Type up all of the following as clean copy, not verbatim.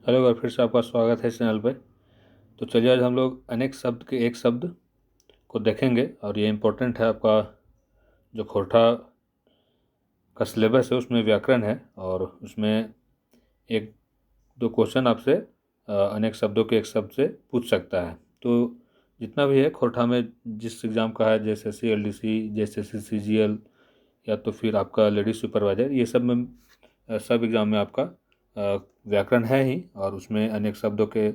Hello, और फिर से आपका स्वागत है इस चैनल पे। तो चलिए आज हम लोग अनेक शब्द के एक शब्द को देखेंगे और ये इम्पोर्टेंट है। आपका जो खोरठा का सिलेबस है उसमें व्याकरण है और उसमें एक दो क्वेश्चन आपसे अनेक शब्दों के एक शब्द से पूछ सकता है। तो जितना भी है खोरठा में, जिस एग्ज़ाम का है, जैसे CLDC, जैसे CGL, या तो फिर आपका लेडीज सुपरवाइजर, ये सब में सब एग्ज़ाम में आपका व्याकरण है ही, और उसमें अनेक शब्दों के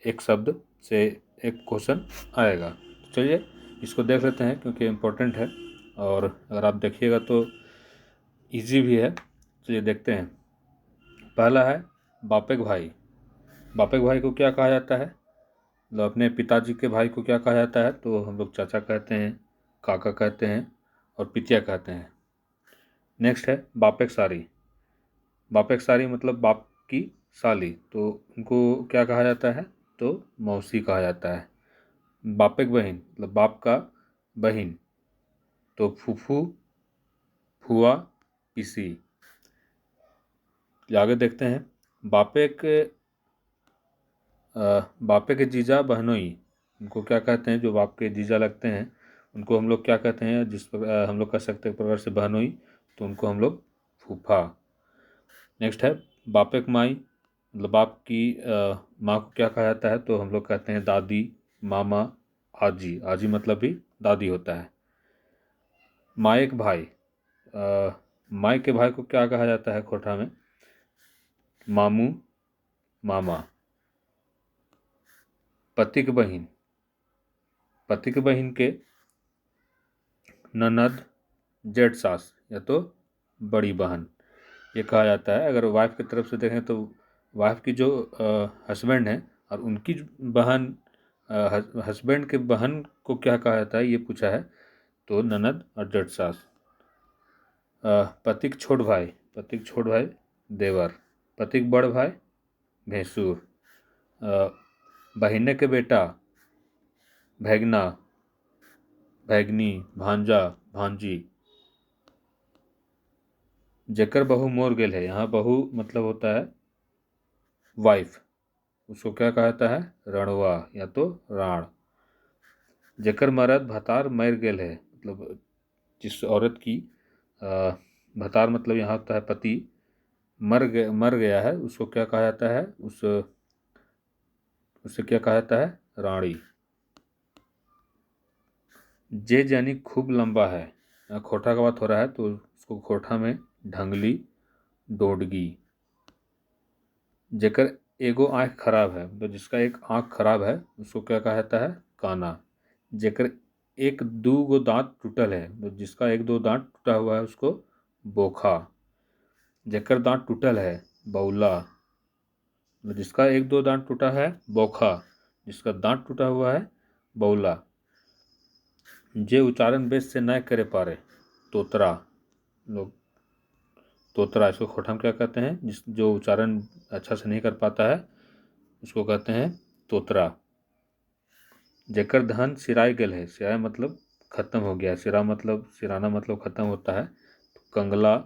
एक शब्द से एक क्वेश्चन आएगा। तो चलिए इसको देख लेते हैं क्योंकि इम्पोर्टेंट है, और अगर आप देखिएगा तो इजी भी है। चलिए देखते हैं। पहला है बापेक भाई। बापेक भाई को क्या कहा जाता है? मतलब अपने पिताजी के भाई को क्या कहा जाता है? तो हम लोग चाचा कहते हैं, काका कहते हैं और पितिया कहते हैं। नेक्स्ट है बापेक सारी। बापेक सारी मतलब बाप की साली, तो उनको क्या कहा जाता है? तो मौसी कहा जाता है। बापेक बहन मतलब बाप का बहन, तो फूफू, फुआ, पीसी। आगे देखते हैं। बापेक बापे के जीजा बहनोई, उनको क्या कहते हैं? जो बाप के जीजा लगते हैं उनको हम लोग क्या कहते हैं? जिस पर हम लोग कह सकते हैं प्रकार से बहनोई, तो उनको हम लोग फूफा। नेक्स्ट है बापेक माई, मतलब बाप की माँ को क्या कहा जाता है? तो हम लोग कहते हैं दादी, मामा, आजी। आजी मतलब भी दादी होता है। माएक भाई, माई के भाई को क्या कहा जाता है खोटा में? मामू, मामा। पतिक बहन, पतिक बहन के ननद, जेठ सास या तो बड़ी बहन, ये कहा जाता है। अगर वाइफ की तरफ से देखें तो वाइफ की जो हस्बैंड है और उनकी बहन, हस्बैंड के बहन को क्या कहा जाता है, ये पूछा है, तो ननद और जेठ सास। पतिक छोट भाई, पतिक छोट भाई देवर। पतिक बड़ भाई भैंसुर। बहिने के बेटा भैगना, भैगनी, भांजा, भांजी। जेकर बहू मोर गेल है, यहाँ बहू मतलब होता है वाइफ, उसको क्या कहा जाता है? रणवा या तो राण। जेकर मरद भतार मर गेल है, मतलब जिस औरत की भतार मतलब यहाँ होता है पति, मर गया है, उसको क्या कहा जाता है? उससे क्या कहा जाता है? राणी। जे जानी खूब लंबा है, यहाँ खोटा का बात हो रहा है तो उसको खोटा में ढंगली, डोडगी। जेकर एगो आँख खराब है, तो जिसका एक आँख खराब है उसको क्या कहा जाता है? काना। जेकर एक दू गो दांत टूटल है, तो जिसका एक दो दांत टूटा हुआ है उसको बोखा। जेकर दांत टूटल है बौला, तो जिसका एक दो दांत टूटा है बोखा, जिसका दांत टूटा हुआ है बौला। जे उच्चारण बेस से न करे पारे, तोतरा। लोग तोतरा, इसको खोटा में क्या कहते हैं? जो उच्चारण अच्छा से नहीं कर पाता है उसको कहते हैं तोतरा। जेकर धन सिराय गेल है, सिराय मतलब खत्म हो गया, सिरा मतलब सिराना मतलब खत्म होता है, तो कंगला,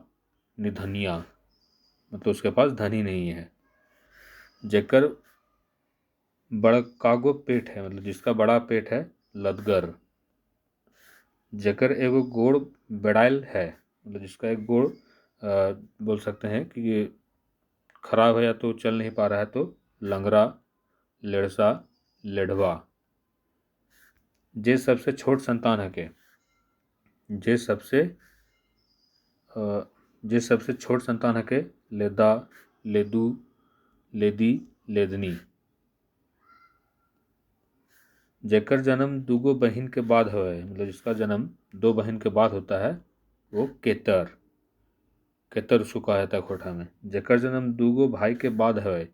निधनिया मतलब उसके पास धन ही नहीं है। जेकर बड़कागो पेट है, मतलब जिसका बड़ा पेट है, लदगर। जेकर एगो गोड़ बेड़ाइल है, मतलब जिसका एक गोड़ बोल सकते हैं कि ये खराब है या तो चल नहीं पा रहा है, तो लंगड़ा, लेड़सा, लेढ़वा। जे सबसे छोट संतान है के, जे सबसे जे सबसे छोट संतान है के, लेदा, लेदू, लेदी, लेदनी। जेकर जन्म दूगो बहन के बाद है, मतलब जिसका जन्म दो बहन के बाद होता है, वो केतर। केतर उसको कहा जाता है खोटा में। जेकर जन्म दूगो भाई के बाद है,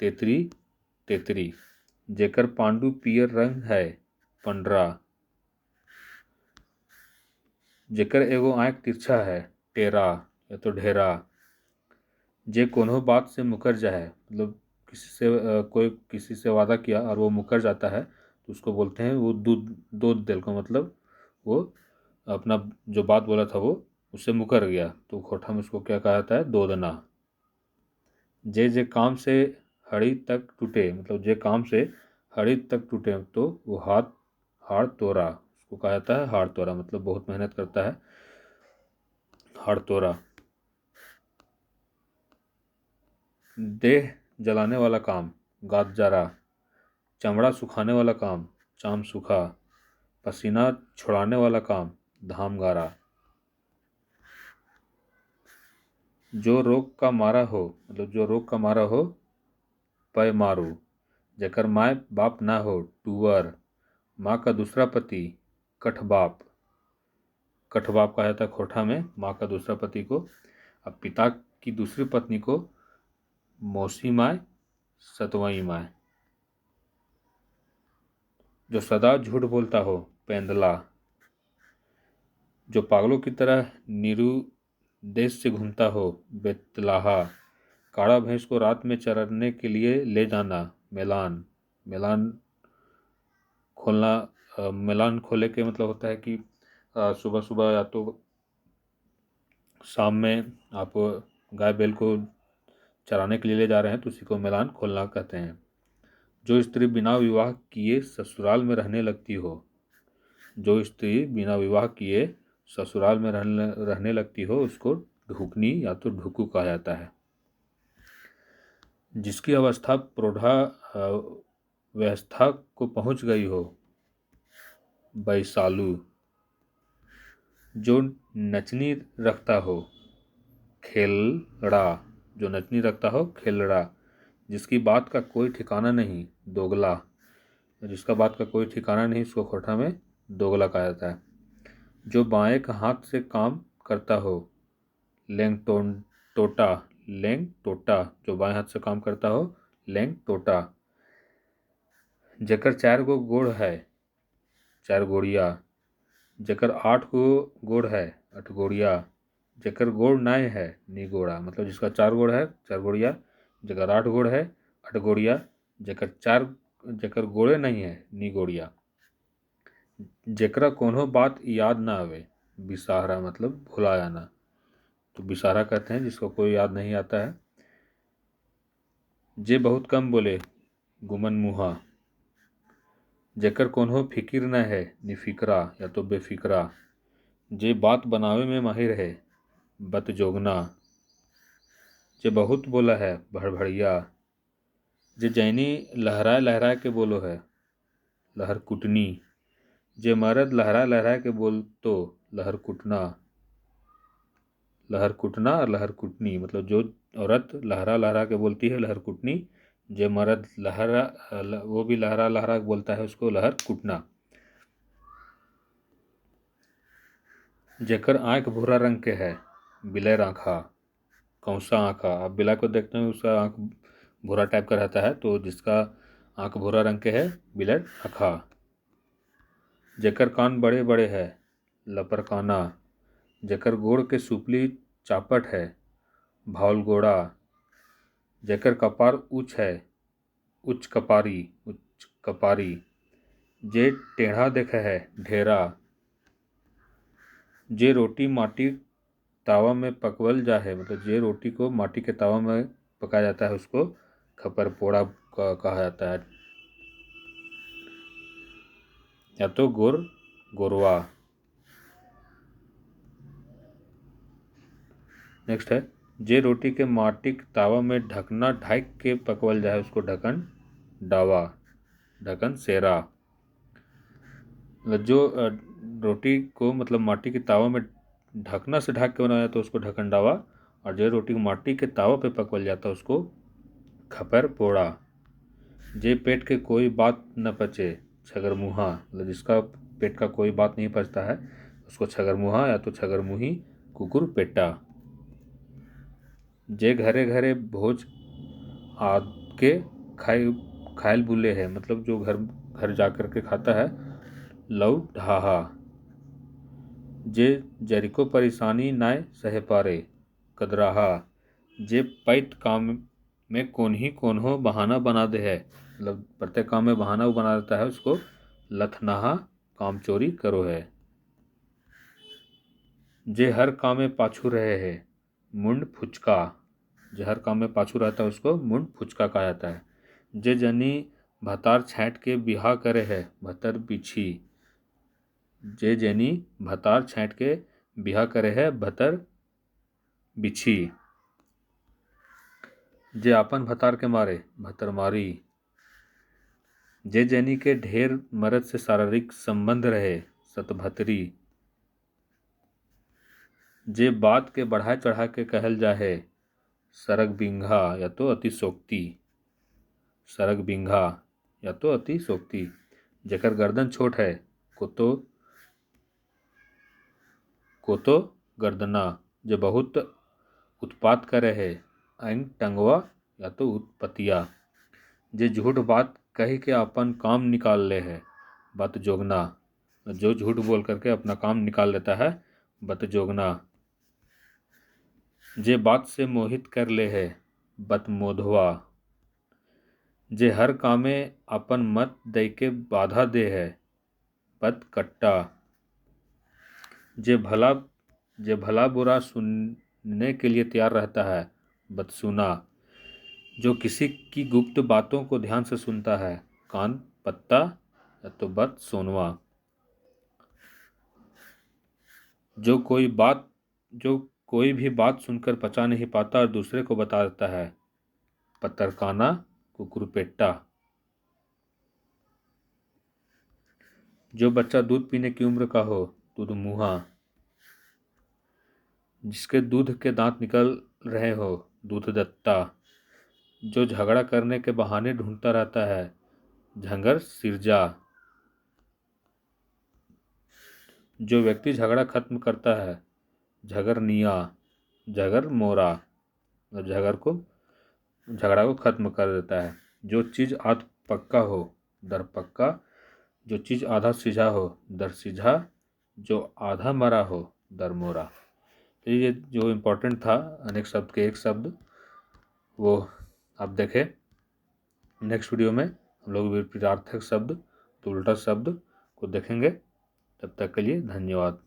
तेतरी, तेतरी। जेकर पांडु पियर रंग है, पंडरा। जेकर एगो आँख तिरछा है, टेरा या तो ढेरा। जे कोनो बात से मुकर जाए, मतलब किसी से कोई किसी से वादा किया और वो मुकर जाता है तो उसको बोलते हैं वो दूध दूध दिल को, मतलब वो अपना जो बात बोला था वो उससे मुकर गया, तो खोटा में उसको क्या कहा जाता है? दोदना। जे जे काम से हड़ी तक टूटे, मतलब जे काम से हड़ी तक टूटे तो वो हाड़ तोरा, उसको कहा जाता है हाड़ तोरा, मतलब बहुत मेहनत करता है, हाड़ तोरा। देह जलाने वाला काम गाद जरा, चमड़ा सुखाने वाला काम चाम सूखा, पसीना छुड़ाने वाला काम धाम गारा। जो रोग का मारा हो, मतलब जो रोग का मारा हो पय मारू, जेकर माय बाप ना हो टूअर, माँ का दूसरा पति कठ बाप कहा जाता है खोटा में माँ का दूसरा पति को। अब पिता की दूसरी पत्नी को मौसी माय सतवई माय। जो सदा झूठ बोलता हो पेंदला, जो पागलों की तरह नीरू देश से घूमता हो बेतलाहा, काड़ा भैंस को रात में चरने के लिए ले जाना मेलान खोलना। मेलान खोले के मतलब होता है कि सुबह सुबह या तो शाम में आप गाय बैल को चराने के लिए ले जा रहे हैं तो उसी को मेलान खोलना कहते हैं। जो स्त्री बिना विवाह किए ससुराल में रहने लगती हो, जो स्त्री बिना विवाह किए ससुराल में रहने लगती हो उसको ढुकनी या तो ढुकू कहा जाता है। जिसकी अवस्था प्रौढ़ा व्यवस्था को पहुंच गई हो बैसालू, जो नचनी रखता हो खेलड़ा, जो नचनी रखता हो खेलड़ा, जिसकी बात का कोई ठिकाना नहीं दोगला, जिसका बात का कोई ठिकाना नहीं उसको खोटा में दोगला कहा जाता है। जो बाएं का हाथ से काम करता हो लेंग टोटा, जो बाएं हाथ से काम करता हो लेंग टोटा। जेकर 4 गो गोड़ है 4 गोड़िया, जेकर 8 गो गोड़ है 8 गोड़िया, जेकर गोड़ नाय है नी गोड़ा, मतलब जिसका 4 गोड़ है 4 गोड़िया, जेकर 8 गोड़ है 8 गोड़िया, जेकर गोड़े नहीं है नी गोड़िया। जेकरा कोनो बात याद ना आवे बिसाहरा, मतलब भुला जाना, तो बिसाहरा कहते हैं जिसको कोई याद नहीं आता है। जे बहुत कम बोले गुमन मुहा, जेकर कोनो फिकिर न है निफिकरा या तो बेफिकरा। जे बात बनावे में माहिर है बत जोगना, जे बहुत बोला है भड़भड़िया। जे जैनी लहराए लहराए के बोलो है लहर कुटनी, जे मर्द लहराए लहराए के बोल तो लहर कुटना और लहर कुटनी, मतलब जो औरत लहरा लहरा के बोलती है लहर कुटनी, जे मर्द वो भी लहरा लहरा के बोलता है उसको लहर कुटना। जेकर आँख भूरा रंग के है बिलेर आँखा कौसा आँखा, आप बिला को देखते हैं उसका आँख भूरा टाइप का रहता है, तो जिसका आँख भूरा रंग के है बिलेर आँखा। जेकर कान बड़े बड़े है लपरकाना, जेकर गोड़ के सुपली चापट है भावल गोड़ा, जेकर कपार उच्च कपारी, जे टेढ़ा देखे है ढेरा। जे रोटी माटी तावा में पकवल जा है, मतलब जे रोटी को माटी के तावा में पकाया जाता है उसको खपर पोड़ा कहा जाता है, या तो गोरवा। नेक्स्ट है जे रोटी के माटी के तावा में ढकना ढाक के पकवल जाए उसको ढकन डावा, ढकन सेरा। जो रोटी को मतलब माटी के तावा में ढकना से ढक के बनाया तो उसको ढकन डावा, और जो रोटी को माटी के तावा पे पकवल जाता है उसको खपर पोड़ा। जे पेट के कोई बात न पचे छगरमुहा, मतलब जिसका पेट का कोई बात नहीं पचता है उसको छगरमुहा या तो छगरमुही कुकुर पेटा। जे घरे घरे भोज आके खायल बुले है, मतलब जो घर जा कर के खाता है लव ढाहा। जे जरिको परेशानी नाय सहे पारे कदराहा, जे पैत काम में कोन्हो बहाना बना दे है, मतलब प्रत्येक काम में बहाना वो बना देता है उसको लथनाहा काम चोरी करो है। जे हर काम में पाछू रहे है मुंड फुचका, जो हर काम में पाछू रहता है उसको मुंड फुचका कहा जाता है। जे जनी भतार छाँट के बिहा करे है भतर बिछी। जे जनी भतार छाँट के बिहा करे है भतर बिछी। जे आपन भतार के मारे भतर मारी। जे जनी के ढेर मर्द से शारीरिक संबंध रहे सतभतरी। जे बात के बढ़ा चढ़ा के कहल जाहे सरग बिंघा या तो अतिशोक्ति। सरग बिंघा या तो अतिशोक्ति। जेकर गर्दन छोट है को तो गर्दना। जो बहुत उत्पात करे है ऐंग टंगवा या तो उत्पतिया। जे झूठ बात कह के अपन काम निकाल ले है बत जोगना। जो झूठ बोल करके अपना काम निकाल लेता है बत जोगना। जे बात से मोहित कर ले है बत मोधवा। जे हर कामे अपन मत दे के बाधा दे है बत कट्टा। जे भला बुरा सुनने के लिए तैयार रहता है बदसुना। जो किसी की गुप्त बातों को ध्यान से सुनता है कान पत्ता या तो बद सोनवा। जो कोई भी बात सुनकर पचा नहीं पाता और दूसरे को बता देता है पतरकाना कुकुरपेट्टा। जो बच्चा दूध पीने की उम्र का हो दूध मुहा। जिसके दूध के दांत निकल रहे हो दूध दत्ता। जो झगड़ा करने के बहाने ढूंढता रहता है झंगर सिरजा। जो व्यक्ति झगड़ा खत्म करता है झगरनिया। झगर मोरा और झगड़ा को खत्म कर देता है। जो चीज़ आध पक्का हो दर पक्का। जो चीज़ आधा सिझा हो दर सिझा। जो आधा मरा हो दर मोरा। तो ये जो इम्पोर्टेंट था अनेक शब्द के एक शब्द वो आप देखें। नेक्स्ट वीडियो में हम लोग विपरीतार्थक शब्द तो उल्टा शब्द को देखेंगे। तब तक के लिए धन्यवाद।